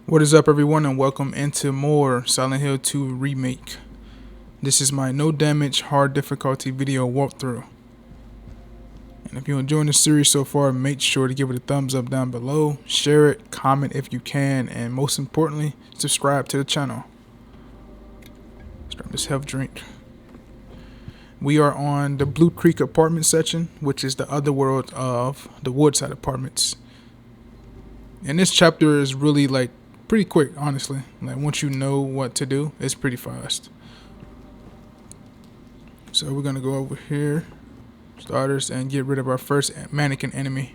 What is up, everyone, and welcome into more Silent Hill 2 Remake. This is my no damage hard difficulty video walkthrough. And if you're enjoying the series so far, make sure to give it a thumbs up down below, share it, comment if you can, and most importantly, subscribe to the channel. Let's grab this health drink. We are on the Blue Creek apartment section, which is the other world of the Woodside apartments. And this chapter is really like pretty quick, honestly. Like once you know what to do, it's pretty fast. So we're gonna go over here, starters, and get rid of our first mannequin enemy.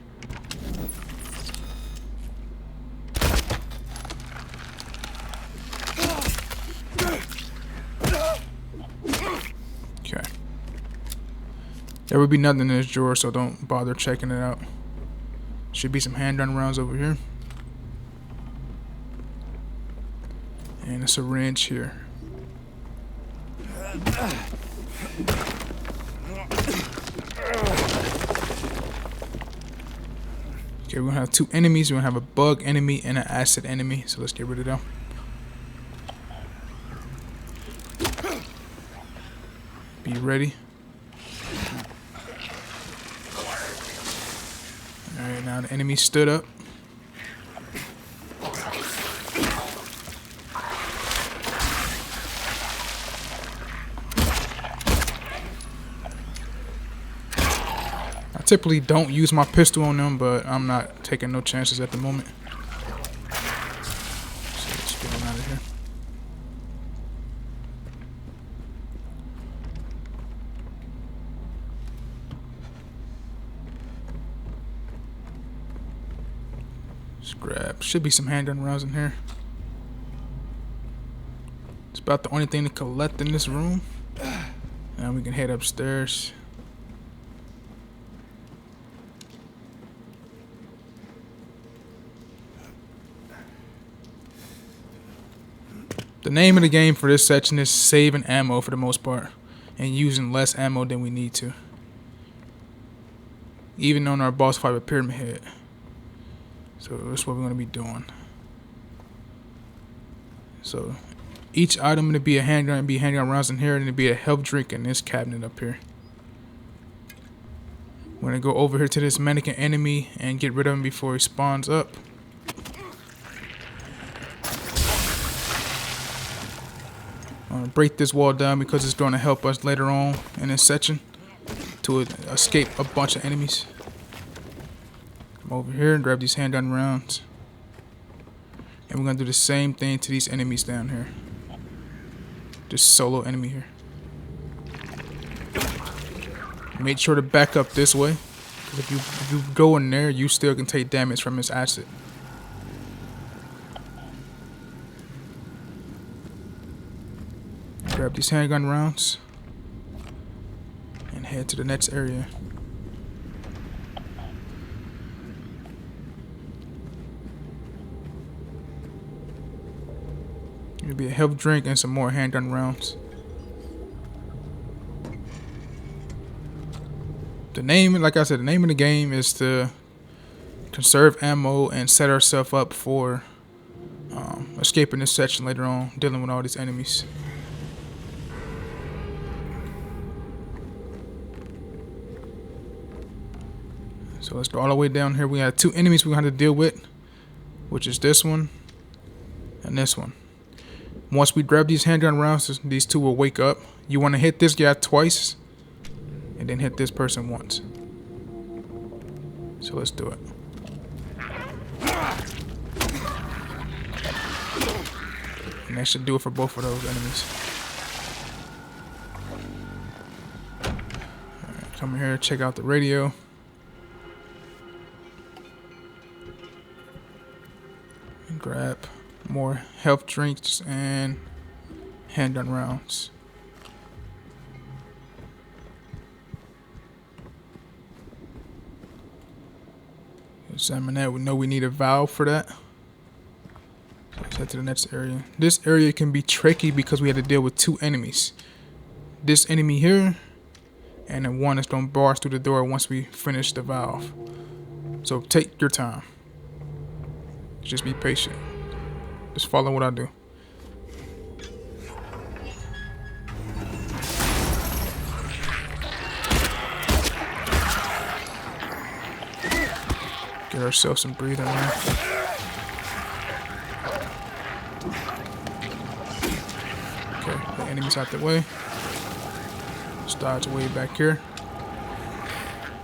Okay. There would be nothing in this drawer, so don't bother checking it out. Should be some handgun rounds over here. And a syringe here. Okay, we're gonna have two enemies. We're gonna have a bug enemy and an acid enemy. So let's get rid of them. Be ready. Alright, now the enemy stood up. I typically don't use my pistol on them, but I'm not taking no chances at the moment. So let's get them out of here. Let's grab. Should be some handgun rounds in here. It's about the only thing to collect in this room. And we can head upstairs. The name of the game for this section is saving ammo for the most part, and using less ammo than we need to. Even on our boss fight with Pyramid Head. So that's what we're going to be doing. So each item going to be a handgun, and be handgun rounds in here, and it'll be a health drink in this cabinet up here. We're going to go over here to this mannequin enemy and get rid of him before he spawns up. Break this wall down because it's going to help us later on in this section to escape a bunch of enemies. Come over here and grab these handgun rounds, and we're going to do the same thing to these enemies down here. This solo enemy here. Make sure to back up this way, because if you go in there, you still can take damage from this acid. Grab these handgun rounds and head to the next area. It'll be a health drink and some more handgun rounds. The name, like I said, the name of the game is to conserve ammo and set ourselves up for escaping this section later on, dealing with all these enemies. So let's go all the way down here. We have two enemies we're going to have to deal with, which is this one and this one. Once we grab these handgun rounds, these two will wake up. You want to hit this guy twice and then hit this person once. So let's do it. And that should do it for both of those enemies. Alright, come here, check out the radio. Grab more health drinks and handgun rounds. Examine that. We know we need a valve for that. So let's head to the next area. This area can be tricky because we have to deal with two enemies. This enemy here, and then one that's going to burst through the door once we finish the valve. So take your time. Just be patient. Just follow what I do. Get ourselves some breathing room. Okay, the enemy's out the way. Let's dodge way back here.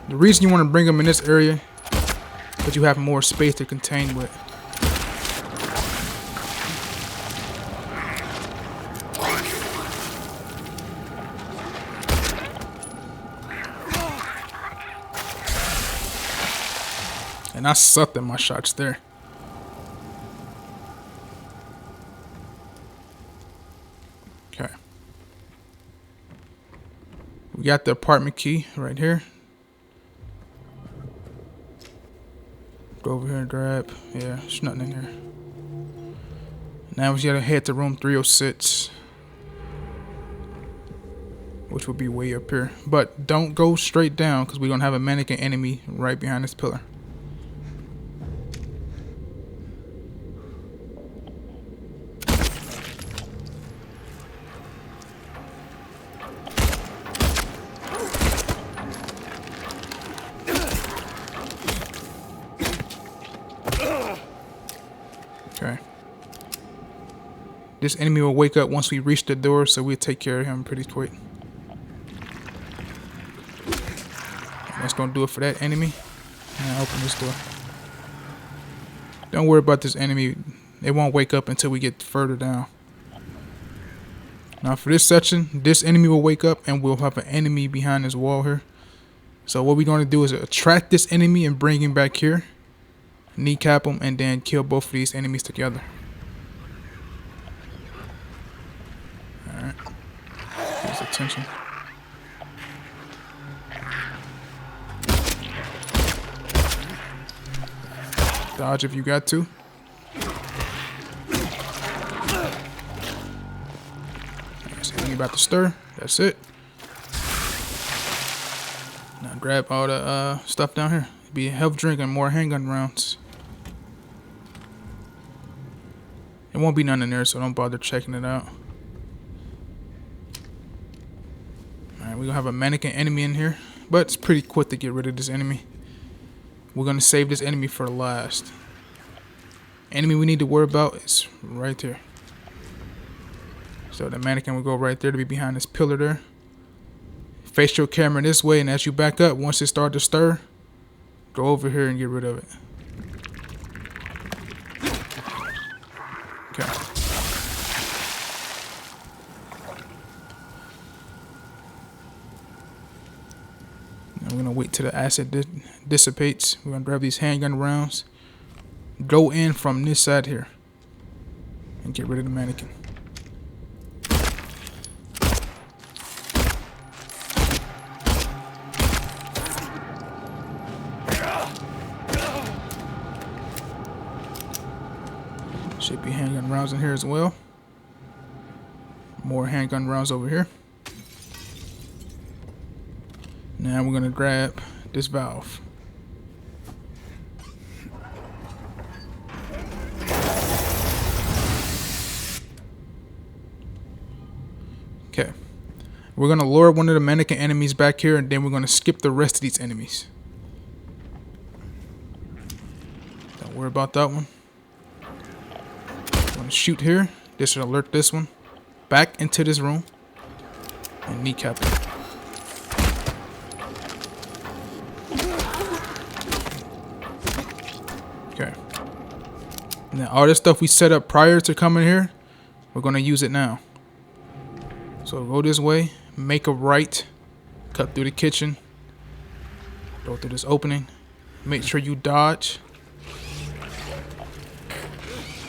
The reason you want to bring them in this area is because you have more space to contain with. And I sucked at my shots there. Okay. We got the apartment key right here. Go over here and grab. Yeah, there's nothing in here. Now we just gotta head to room 306. Which will be way up here. But don't go straight down because we're gonna have a mannequin enemy right behind this pillar. Okay. This enemy will wake up once we reach the door, so we'll take care of him pretty quick. And that's gonna do it for that enemy. And I'll open this door. Don't worry about this enemy. It won't wake up until we get further down. Now for this section, this enemy will wake up and we'll have an enemy behind this wall here. So what we're gonna do is attract this enemy and bring him back here. Kneecap them and then kill both of these enemies together. Alright. Here's attention. Dodge if you got to. That's enemy about to stir. That's it. Now grab all the stuff down here. Be a health drink and more handgun rounds. There won't be none in there, so don't bother checking it out. Alright, we're gonna have a mannequin enemy in here, but it's pretty quick to get rid of this enemy. We're gonna save this enemy for last. Enemy we need to worry about is right here. So the mannequin will go right there to be behind this pillar there. Face your camera this way, and as you back up, once it starts to stir, go over here and get rid of it. Okay. Now we're gonna wait till the acid dissipates. We're gonna grab these handgun rounds. Go in from this side here and get rid of the mannequin. Should be handgun rounds in here as well. More handgun rounds over here. Now we're gonna grab this valve. Okay. We're gonna lure one of the mannequin enemies back here, and then we're gonna skip the rest of these enemies. Don't worry about that one. Shoot here. This should alert this one back into this room and kneecap it. Okay. Now all this stuff we set up prior to coming here, we're gonna use it now. So go this way, make a right, cut through the kitchen, go through this opening, make sure you dodge.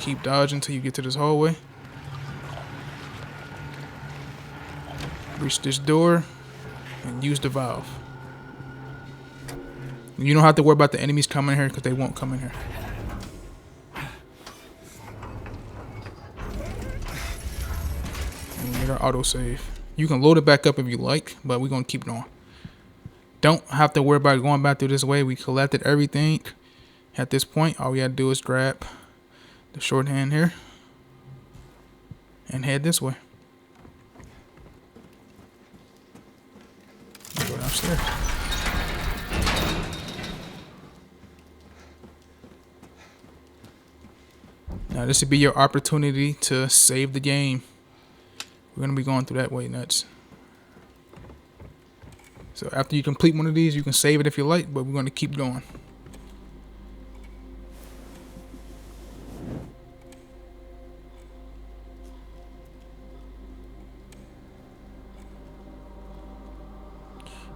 Keep dodging until you get to this hallway. Reach this door and use the valve. You don't have to worry about the enemies coming here because they won't come in here. And we get our autosave. You can load it back up if you like, but we're going to keep going. Don't have to worry about going back through this way. We collected everything. At this point, all we got to do is grab the shorthand here. and head this way. Go downstairs. Now this would be your opportunity to save the game. We're gonna be going through that way nuts. So after you complete one of these, you can save it if you like, but we're gonna keep going.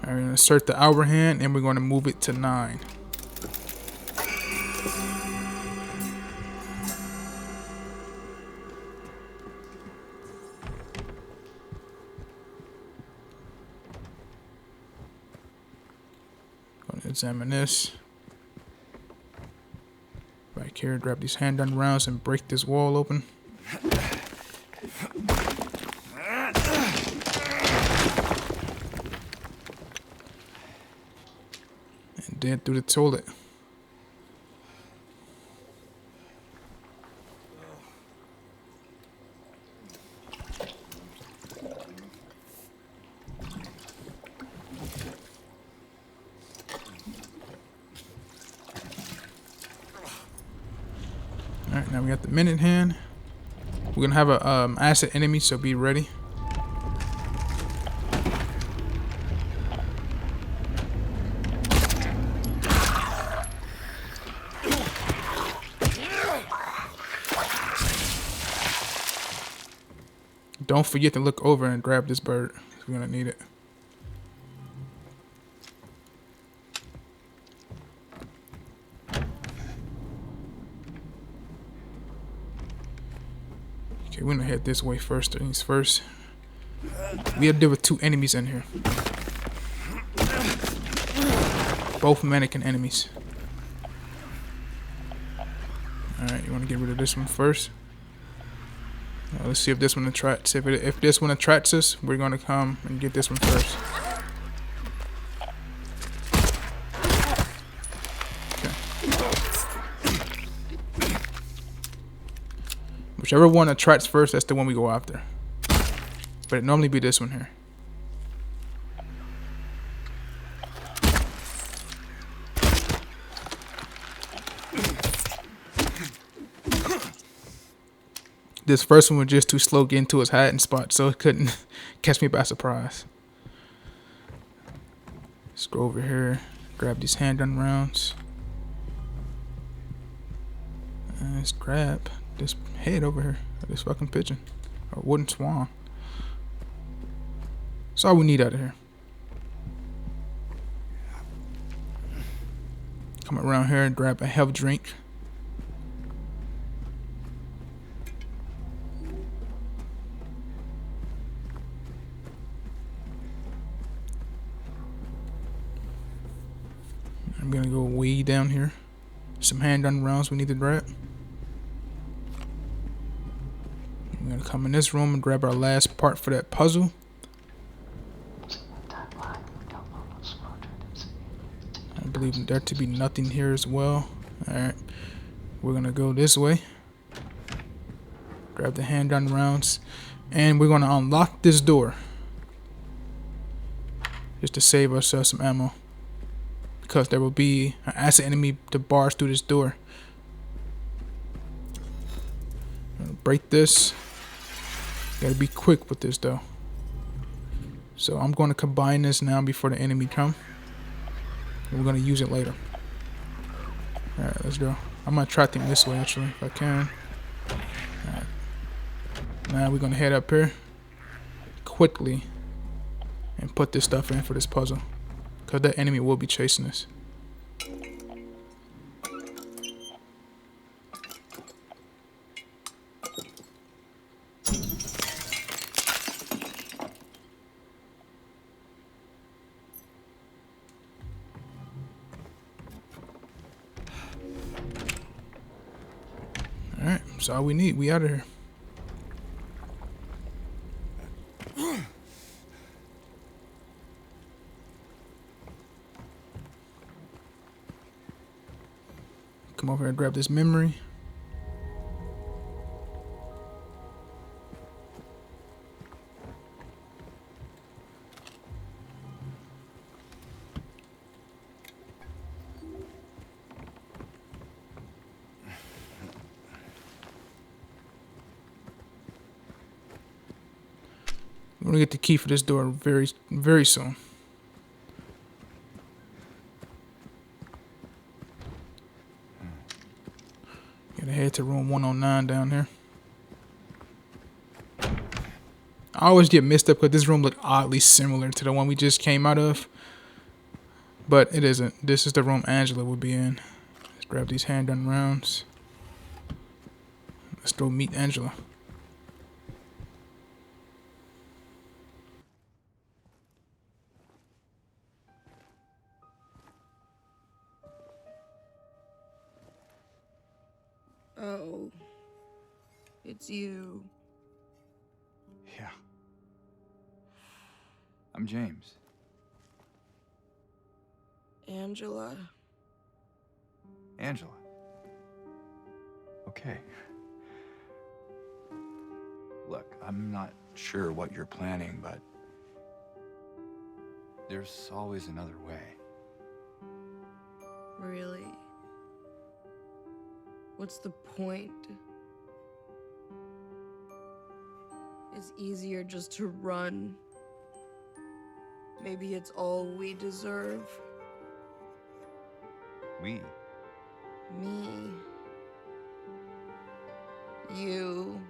All right, we're gonna insert the hour hand and we're gonna move it to 9. Gonna examine this. Back here, grab these handgun rounds and break this wall open. And then through the toilet. Alright, now we got the minute hand. We're gonna have a acid enemy, so be ready. Don't forget to look over and grab this bird. We're gonna need it. Okay, we're gonna head this way first. Things first. We have to deal with 2 enemies in here. Both mannequin enemies. Alright, you wanna get rid of this one first. Let's see if this one attracts. If this one attracts us, we're gonna come and get this one first. Okay. Whichever one attracts first, that's the one we go after. But it normally be this one here. This first one was just too slow getting to his hiding spot, so it couldn't catch me by surprise. Let's go over here, grab these handgun rounds. And let's grab this head over here, this fucking pigeon, or wooden swan. That's all we need out of here. Come around here and grab a health drink. I'm gonna go way down here. Some handgun rounds we need to grab. I'm gonna come in this room and grab our last part for that puzzle. I believe there to be nothing here as well. Alright. We're gonna go this way. Grab the handgun rounds. And we're gonna unlock this door. Just to save ourselves some ammo. Because there will be an acid enemy to bars through this door. Break this. Gotta be quick with this though. So I'm going to combine this now before the enemy come. And we're going to use it later. Alright, let's go. I'm going to try things this way actually, if I can. Alright. Now we're going to head up here quickly and put this stuff in for this puzzle. Because that enemy will be chasing us. Alright, that's all we need. We out of here. Come over here and grab this memory. We're gonna get the key for this door very, very soon. Gotta head to room 109 down here. I always get mixed up because this room looked oddly similar to the one we just came out of. But it isn't. This is the room Angela would be in. Let's grab these handgun rounds. Let's go meet Angela. Oh, it's you. Yeah. I'm James. Angela. Angela. Okay. Look, I'm not sure what you're planning, but there's always another way. Really? What's the point? It's easier just to run. Maybe it's all we deserve. We? Me. You.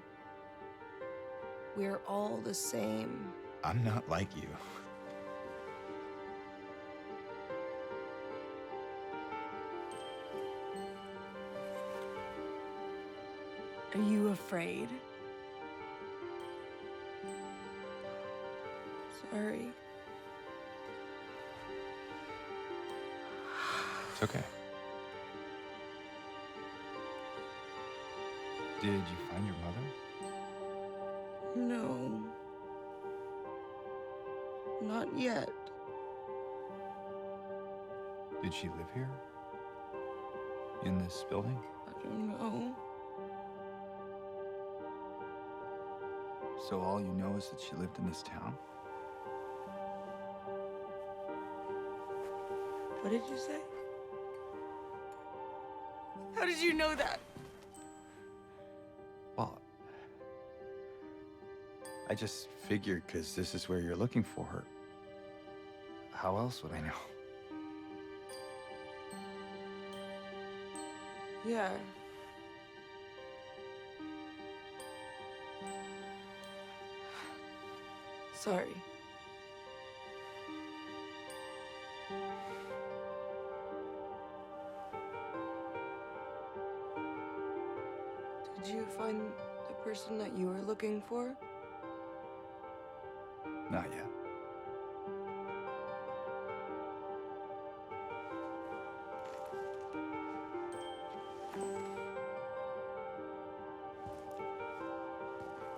We're all the same. I'm not like you. Are you afraid? Sorry. It's okay. Did you find your mother? No. Not yet. Did she live here? In this building? I don't know. So all you know is that she lived in this town? What did you say? How did you know that? Well, I just figured because this is where you're looking for her. How else would I know? Yeah. Sorry. Did you find the person that you were looking for? Not yet.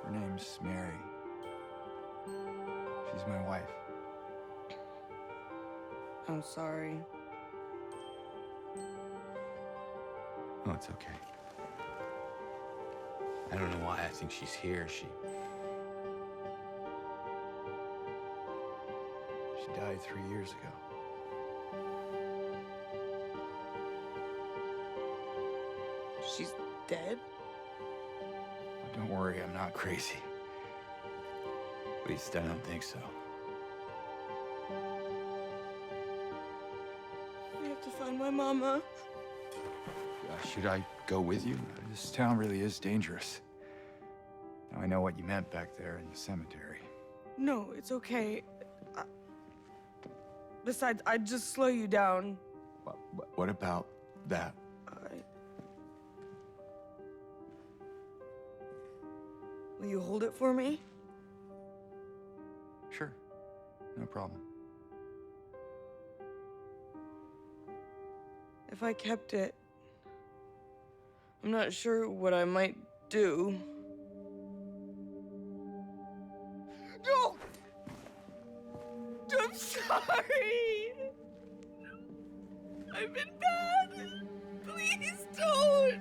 Her name's Mary. She's my wife. I'm sorry. Oh, it's okay. I don't know why I think she's here. She died 3 years ago. She's dead? Don't worry, I'm not crazy. At least I don't think so. I have to find my mama. Should I go with you? This town really is dangerous. Now I know what you meant back there in the cemetery. No, it's okay. Besides, I'd just slow you down. What about that? Will you hold it for me? Sure, no problem. If I kept it, I'm not sure what I might do. No! I'm sorry! I've been bad! Please don't!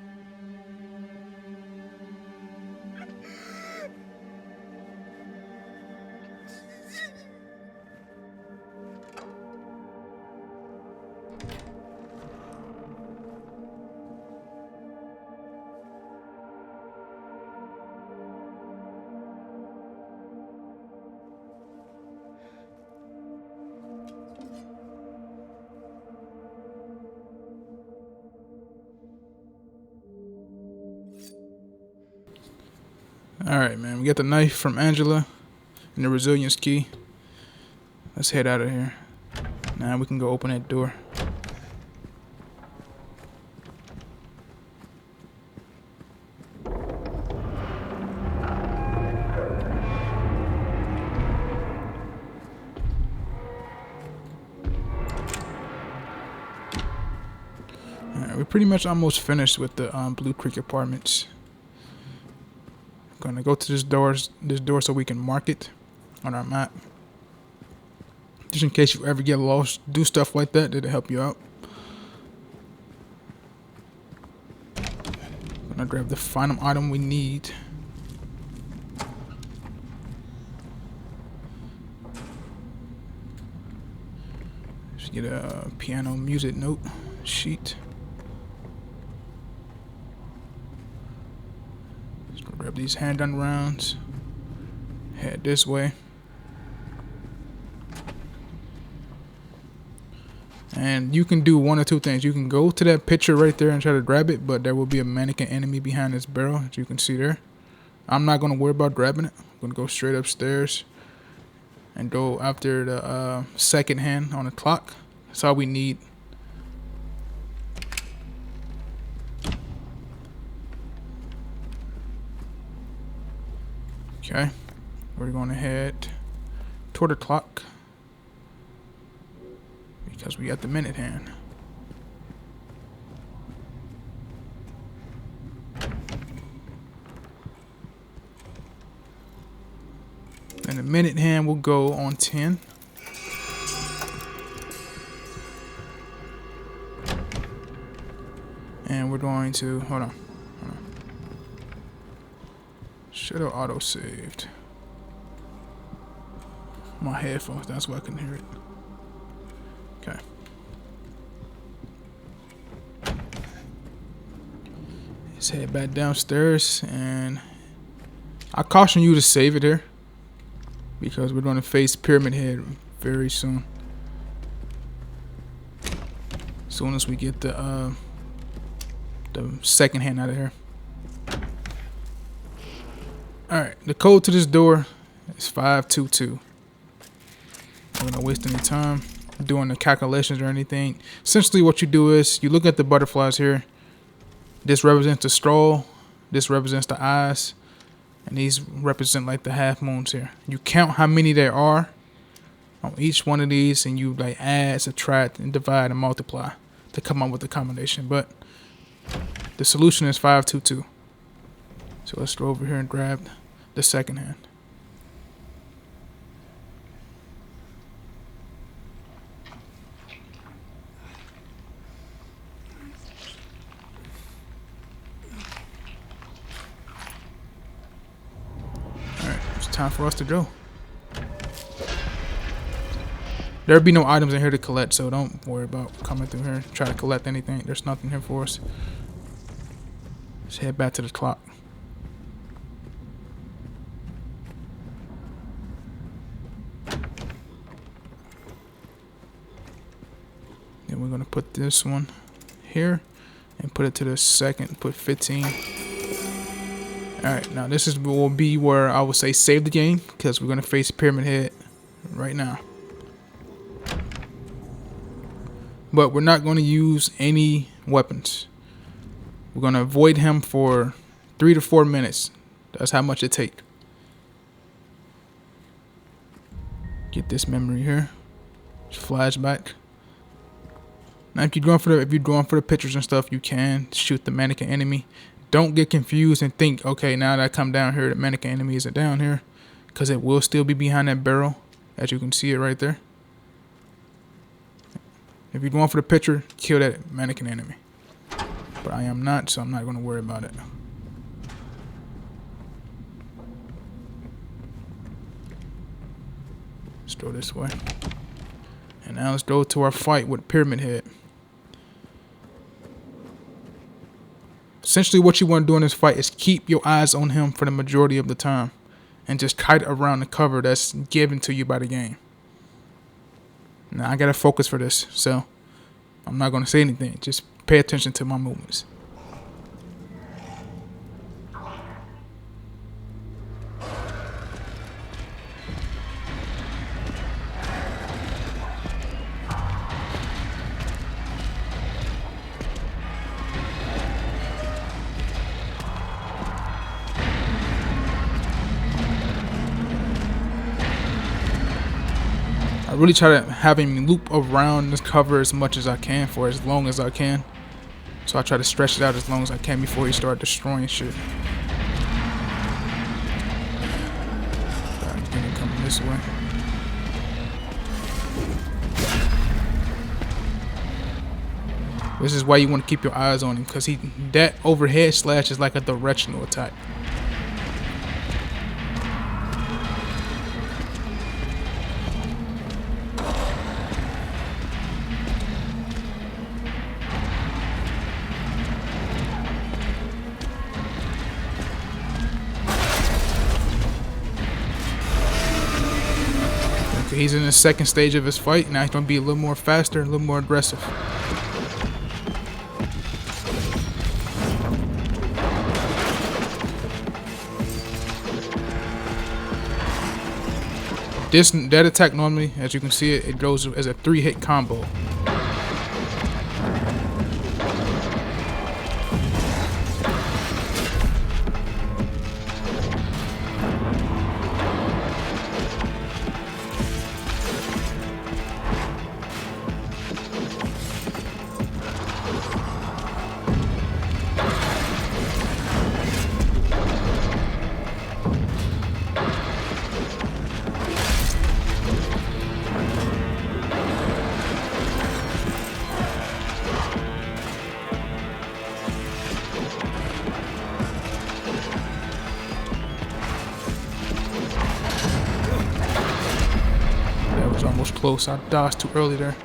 Alright, man. We got the knife from Angela and the resilience key. Let's head out of here. Now we can go open that door. Alright, we're pretty much almost finished with the Blue Creek Apartments. Gonna go to this door so we can mark it on our map. Just in case you ever get lost, do stuff like that. It'll help you out. Gonna grab the final item we need. Just get a piano music note sheet. Just gonna grab these handgun rounds. Head this way. And you can do one or two things. You can go to that picture right there and try to grab it, but there will be a mannequin enemy behind this barrel, as you can see there. I'm not going to worry about grabbing it. I'm going to go straight upstairs and go after the second hand on the clock. That's all we need. Okay, we're going to head toward the clock. Because we got the minute hand. And the minute hand will go on 10. And we're going to, hold on. Should have auto saved. My headphones, that's why I couldn't hear it. Okay. Let's head back downstairs, and I caution you to save it here because we're going to face Pyramid Head very soon. As soon as we get the second hand out of here. All right, the code to this door is 522. I'm not gonna waste any time doing the calculations or anything. Essentially what you do is you look at the butterflies here. This represents the straw, this represents the eyes, and these represent like the half moons here. You count how many there are on each one of these, and you like add, subtract, and divide and multiply to come up with the combination. But the solution is 522. So let's go over here and grab the second hand. Time for us to go. There'll be no items in here to collect, so don't worry about coming through here try to collect anything. There's nothing here for us. Let's head back to the clock. Then we're gonna put this one here and put it to the second. Put 15. Alright, now this will be where I would say save the game, because we're going to face Pyramid Head right now. But we're not going to use any weapons. We're going to avoid him for 3 to 4 minutes. That's how much it takes. Get this memory here. Just flashback. Now if you're going for the pictures and stuff, you can shoot the mannequin enemy. Don't get confused and think, okay, now that I come down here, the mannequin enemy isn't down here, because it will still be behind that barrel, as you can see it right there. If you're going for the picture, kill that mannequin enemy. But I am not, so I'm not going to worry about it. Let's go this way. And now let's go to our fight with Pyramid Head. Essentially what you want to do in this fight is keep your eyes on him for the majority of the time. And just kite around the cover that's given to you by the game. Now I got to focus for this, so I'm not going to say anything. Just pay attention to my movements. really try to have him loop around this cover as much as I can for as long as I can. So I try to stretch it out as long as I can before he start destroying shit. Coming this way. This is why you want to keep your eyes on him, because that overhead slash is like a directional attack. Okay, he's in the second stage of his fight. Now he's going to be a little more faster, a little more aggressive. That attack normally, as you can see, it goes as a 3-hit combo. Almost close. I dodged too early there.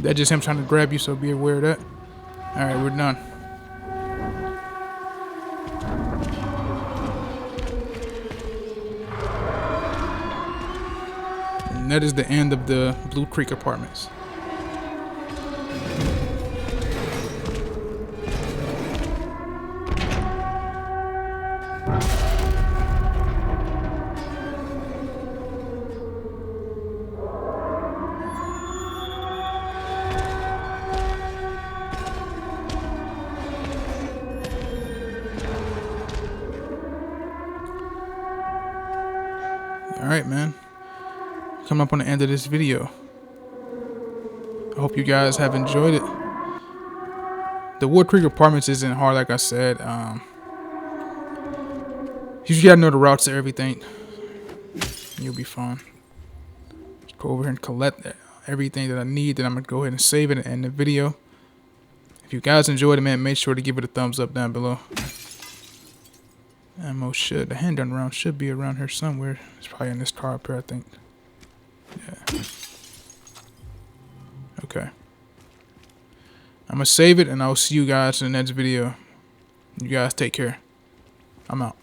That's just him trying to grab you, so be aware of that. Alright, we're done. And that is the end of the Blue Creek Apartments. Alright, man. Coming up on the end of this video. I hope you guys have enjoyed it. The Wood Creek Apartments isn't hard, like I said. You just gotta know the routes to everything. You'll be fine. Just go over here and collect everything that I need. Then I'm gonna go ahead and save it and end the video. If you guys enjoyed it, man, make sure to give it a thumbs up down below. The handgun round should be around here somewhere. It's probably in this car up here, I think. Yeah. Okay. I'm gonna save it and I'll see you guys in the next video. You guys take care. I'm out.